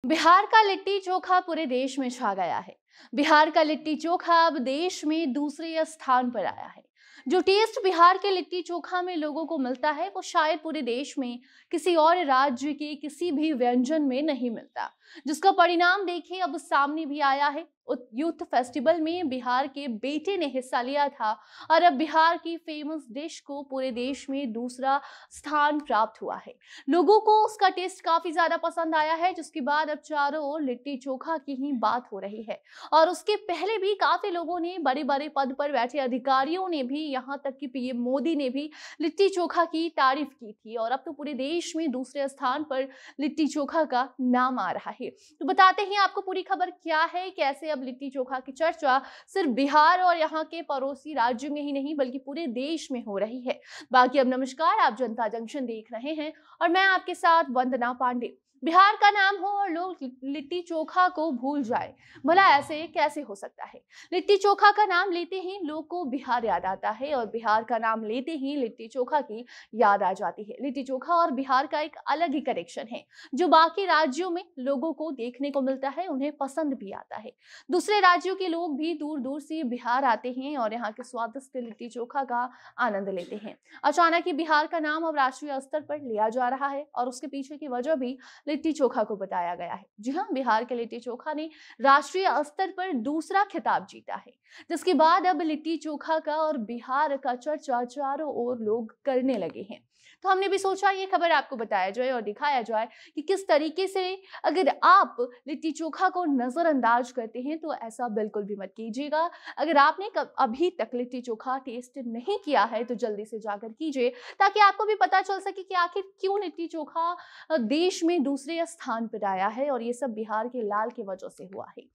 बिहार का लिट्टी चोखा पूरे देश में छा गया है। बिहार का लिट्टी चोखा अब देश में दूसरे स्थान पर आया है। जो टेस्ट बिहार के लिट्टी चोखा में लोगों को मिलता है वो शायद पूरे देश में किसी और राज्य के किसी भी व्यंजन में नहीं मिलता, जिसका परिणाम देखिए अब सामने भी आया है। यूथ फेस्टिवल में बिहार के बेटे ने हिस्सा लिया था और अब बिहार की फेमस डिश को पूरे देश में दूसरा स्थान प्राप्त हुआ है। लोगों को उसका टेस्ट काफी ज्यादा पसंद आया है, जिसके बाद अब चारों ओर लिट्टी चोखा की ही बात हो रही है। और उसके पहले भी काफी लोगों ने, बड़े बड़े पद पर बैठे अधिकारियों ने भी, यहाँ तक कि पीएम मोदी ने भी लिट्टी चोखा की तारीफ की थी। और अब तो पूरे देश में दूसरे स्थान पर लिट्टी चोखा का नाम आ रहा है। तो बताते हैं आपको पूरी खबर क्या है, कैसे अब लिट्टी चोखा की चर्चा सिर्फ बिहार और यहाँ के पड़ोसी राज्य में ही नहीं बल्कि पूरे देश में हो रही है। बाकी अब नमस्कार, आप जनता जंक्शन देख रहे हैं और मैं आपके साथ वंदना पांडे। बिहार का नाम हो और लोग लिट्टी चोखा को भूल जाए, भला ऐसे कैसे हो सकता है। लिट्टी चोखा का नाम लेते ही लोग को बिहार याद आता है और बिहार का नाम लेते ही लिट्टी चोखा की याद आ जाती है। लिट्टी चोखा और बिहार का एक अलग ही कनेक्शन है जो बाकी राज्यों में लोगों को देखने को मिलता है, उन्हें पसंद भी आता है। दूसरे राज्यों के लोग भी दूर दूर से बिहार आते हैं और यहाँ के स्वादिष्ट लिट्टी चोखा का आनंद लेते हैं। अचानक ही बिहार का नाम अब राष्ट्रीय स्तर पर लिया जा रहा है और उसके पीछे की वजह भी लिट्टी चोखा को बताया गया है। जी हाँ, बिहार के लिट्टी चोखा ने राष्ट्रीय स्तर पर दूसरा खिताब जीता है, जिसके बाद अब लिट्टी चोखा का और बिहार का चर्चा चारों ओर लोग करने लगे हैं। तो हमने भी सोचा ये खबर आपको बताया जाए और दिखाया जाए कि किस तरीके से अगर आप लिट्टी चोखा को नजरअंदाज करते हैं तो ऐसा बिल्कुल भी मत कीजिएगा। अगर आपने अभी तक लिट्टी चोखा टेस्ट नहीं किया है तो जल्दी से जाकर कीजिए, ताकि आपको भी पता चल सके कि आखिर क्यों लिट्टी चोखा देश में दूसरे स्थान पर आया है और ये सब बिहार के लाल की वजह से हुआ है।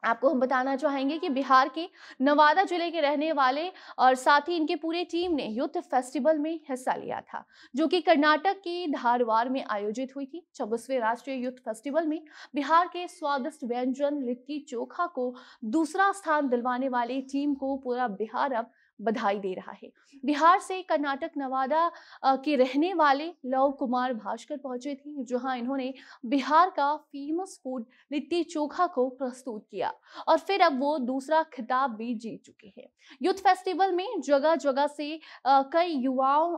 आपको हम बताना चाहेंगे कि बिहार के नवादा जिले के रहने वाले और साथ ही इनके पूरे टीम ने यूथ फेस्टिवल में हिस्सा लिया था, जो कि कर्नाटक के धारवाड़ में आयोजित हुई थी। 26वें राष्ट्रीय यूथ फेस्टिवल में बिहार के स्वादिष्ट व्यंजन लिट्टी चोखा को दूसरा स्थान दिलवाने वाली टीम को पूरा बिहार अब बधाई दे रहा है। बिहार से कर्नाटक नवादा के रहने वाले लव कुमार भास्कर पहुंचे थे, जहां इन्होंने बिहार का फेमस फूड लिट्टी चोखा को प्रस्तुत किया और फिर अब वो दूसरा खिताब भी जीत चुके हैं। यूथ फेस्टिवल में जगह जगह से कई युवाओं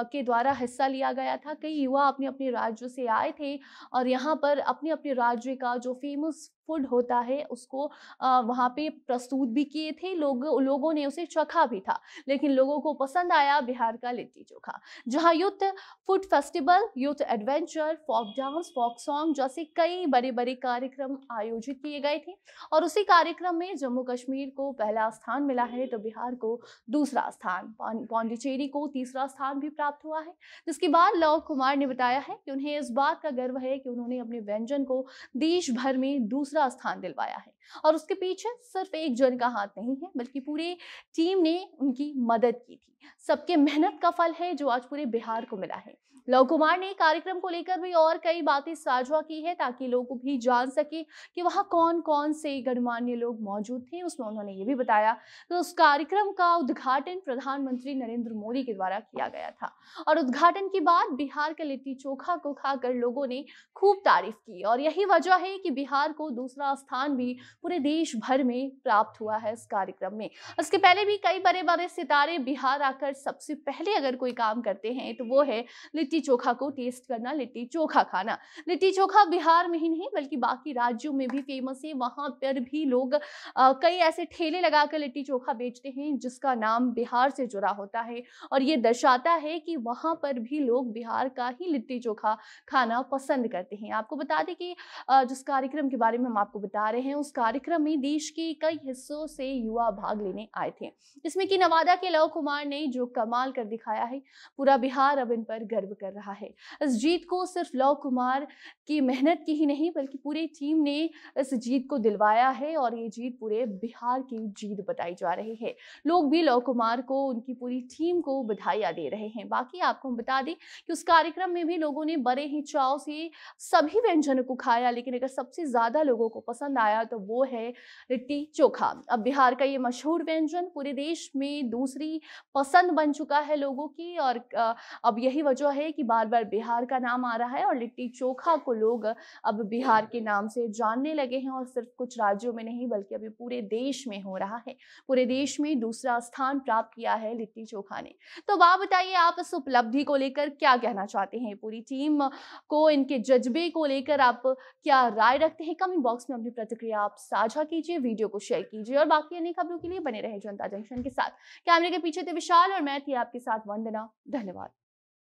के द्वारा हिस्सा लिया गया था। कई युवा अपने अपने राज्यों से आए थे और यहाँ पर अपने अपने राज्य का जो फेमस फूड होता है उसको वहाँ पे प्रस्तुत भी किए थे। लोगों ने उसे चखा भी था, लेकिन लोगों को पसंद आया बिहार का लिट्टी चोखा। जहाँ youth food festival, youth adventure, folk dance, folk song जैसे कई बड़े बड़े कार्यक्रम आयोजित किए गए थे और उसी कार्यक्रम में जम्मू कश्मीर को पहला स्थान मिला है तो बिहार को दूसरा स्थान, पांडिचेरी को तीसरा स्थान भी प्राप्त हुआ है। जिसके बाद लव कुमार ने बताया है कि उन्हें इस बात का गर्व है कि उन्होंने अपने व्यंजन को देश भर में दूसरा स्थान दिलवाया है और उसके पीछे सिर्फ एक जन का हाथ नहीं है बल्कि पूरी टीम ने उनकी मदद की थी। सबके मेहनत का फल है जो आज पूरे बिहार को मिला है। लव कुमार ने कार्यक्रम को लेकर भी और कई बातें साझा की है ताकि लोग भी जान सके कि वहाँ कौन कौन से गणमान्य लोग मौजूद थे। उसमें उन्होंने ये भी बताया कि उस कार्यक्रम का उद्घाटन प्रधानमंत्री नरेंद्र मोदी के द्वारा किया गया था और उद्घाटन के बाद बिहार के लिट्टी चोखा को खाकर लोगों ने खूब तारीफ की और यही वजह है कि बिहार को दूसरा स्थान भी पूरे देश भर में प्राप्त हुआ है इस कार्यक्रम में। इसके पहले भी कई बड़े बड़े सितारे बिहार आकर सबसे पहले अगर कोई काम करते हैं तो वो है लिट्टी चोखा को टेस्ट करना, लिट्टी चोखा खाना। लिट्टी चोखा बिहार में ही नहीं बल्कि बाकी राज्यों में भी फेमस है। वहां पर भी लोग कई ऐसे ठेले लगाकर लिट्टी चोखा बेचते हैं जिसका नाम बिहार से जुड़ा होता है और ये दर्शाता है कि वहां पर भी लोग बिहार का ही लिट्टी चोखा खाना पसंद करते हैं। आपको बता दें कि जिस कार्यक्रम के बारे में हम आपको बता रहे हैं उस कार्यक्रम में देश के कई हिस्सों से युवा भाग लेने आए थे, जिसमें कि नवादा के लव कुमार ने जो कमाल कर दिखाया है, पूरा बिहार अब इन पर गर्व कर रहा है। इस जीत को सिर्फ लव कुमार की मेहनत की ही नहीं बल्कि पूरी टीम ने इस जीत को दिलवाया है और ये जीत पूरे बिहार की जीत बताई जा रही है। लोग भी लव कुमार को, उनकी पूरी टीम को बधाइयां दे रहे हैं। बाकी आपको हम बता दें कि उस कार्यक्रम में भी लोगों ने बड़े ही चाव से सभी व्यंजनों को खाया, लेकिन अगर सबसे ज्यादा लोगों को पसंद आया तो वो है लिट्टी चोखा। अब बिहार का ये मशहूर व्यंजन पूरे देश में दूसरी पसंद बन चुका है लोगों की, और अब यही वजह है कि बार बार बिहार का नाम आ रहा है और लिट्टी चोखा को लोग अब बिहार के नाम से जानने लगे हैं, और सिर्फ कुछ राज्यों में नहीं बल्कि अभी पूरे देश में हो रहा है। पूरे देश में दूसरा स्थान प्राप्त किया है लिट्टी चोखा ने। तो आप बताइए, आप इस उपलब्धि को लेकर क्या कहना चाहते हैं? पूरी टीम को, इनके जज्बे को लेकर आप क्या राय रखते हैं? कमेंट बॉक्स में अपनी प्रतिक्रिया आप साझा कीजिए, वीडियो को शेयर कीजिए और बाकी अन्य खबरों के लिए बने रहे जनता जंक्शन के साथ। कैमरे के पीछे थे विशाल और मैं थी आपके साथ वंदना। धन्यवाद।